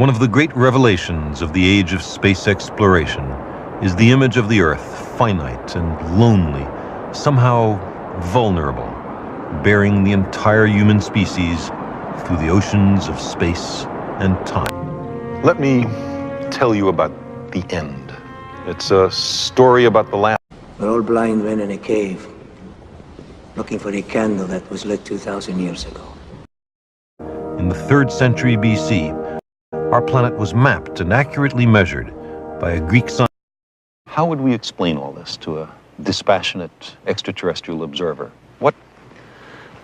One of the great revelations of the age of space exploration is the image of the Earth, finite and lonely, somehow vulnerable, bearing the entire human species through the oceans of space and time. Let me tell you about the end. It's a story about the last. We're all blind men in a cave, looking for a candle that was lit 2,000 years ago. In the 3rd century BC, our planet was mapped and accurately measured by a Greek scientist. How would we explain all this to a dispassionate extraterrestrial observer? What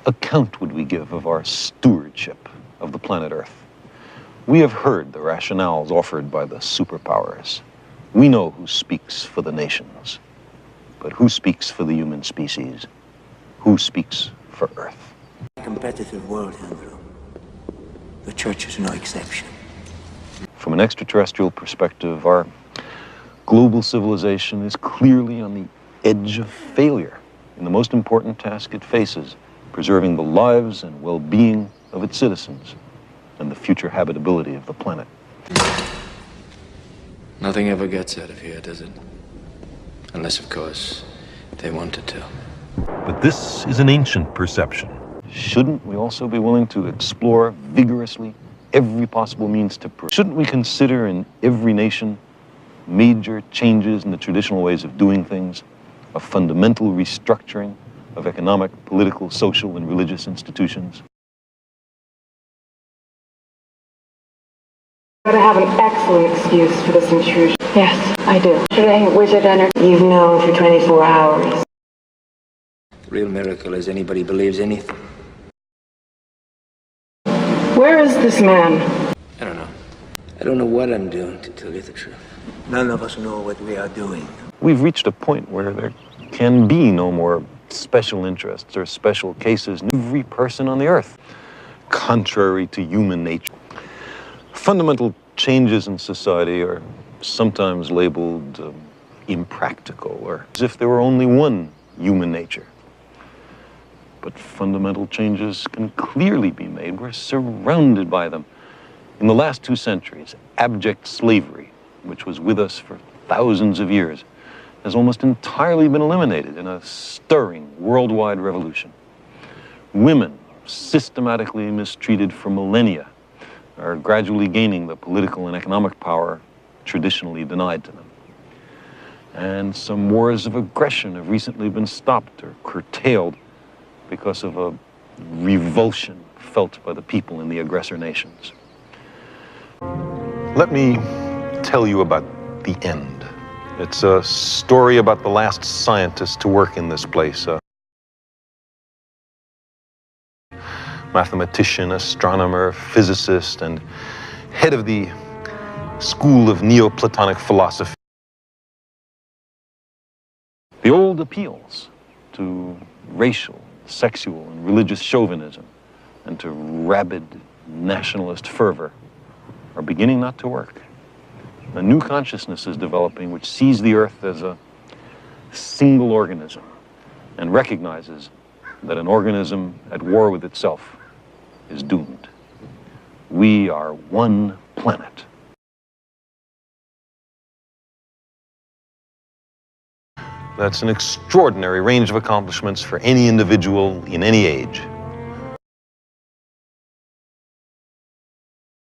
account would we give of our stewardship of the planet Earth? We have heard the rationales offered by the superpowers. We know who speaks for the nations, but who speaks for the human species? Who speaks for Earth? A competitive world, Andrew. The Church is no exception. From an extraterrestrial perspective, our global civilization is clearly on the edge of failure in the most important task it faces, preserving the lives and well-being of its citizens and the future habitability of the planet. Nothing ever gets out of here, does it? Unless, of course, they want it to. But this is an ancient perception. Shouldn't we also be willing to explore vigorously every possible means to shouldn't we consider in every nation major changes in the traditional ways of doing things, a fundamental restructuring of economic, political, social, and religious institutions? But I have an excellent excuse for this intrusion. Yes, I do. Should I wizard energy? You've known for 24 hours. The real miracle is anybody believes anything. Where is this man? I don't know. I don't know what I'm doing, to tell you the truth. None of us know what we are doing. We've reached a point where there can be no more special interests or special cases in every person on the Earth, contrary to human nature. Fundamental changes in society are sometimes labeled impractical, or as if there were only one human nature. But fundamental changes can clearly be made. We're surrounded by them. In the last 2 centuries, abject slavery, which was with us for thousands of years, has almost entirely been eliminated in a stirring worldwide revolution. Women, systematically mistreated for millennia, are gradually gaining the political and economic power traditionally denied to them. And some wars of aggression have recently been stopped or curtailed because of a revulsion felt by the people in the aggressor nations. Let me tell you about the end. It's a story about the last scientist to work in this place. A mathematician, astronomer, physicist, and head of the school of Neoplatonic philosophy. The old appeals to racial, sexual, and religious chauvinism and to rabid nationalist fervor are beginning not to work. A new consciousness is developing which sees the Earth as a single organism and recognizes that an organism at war with itself is doomed. We are one planet. That's an extraordinary range of accomplishments for any individual in any age.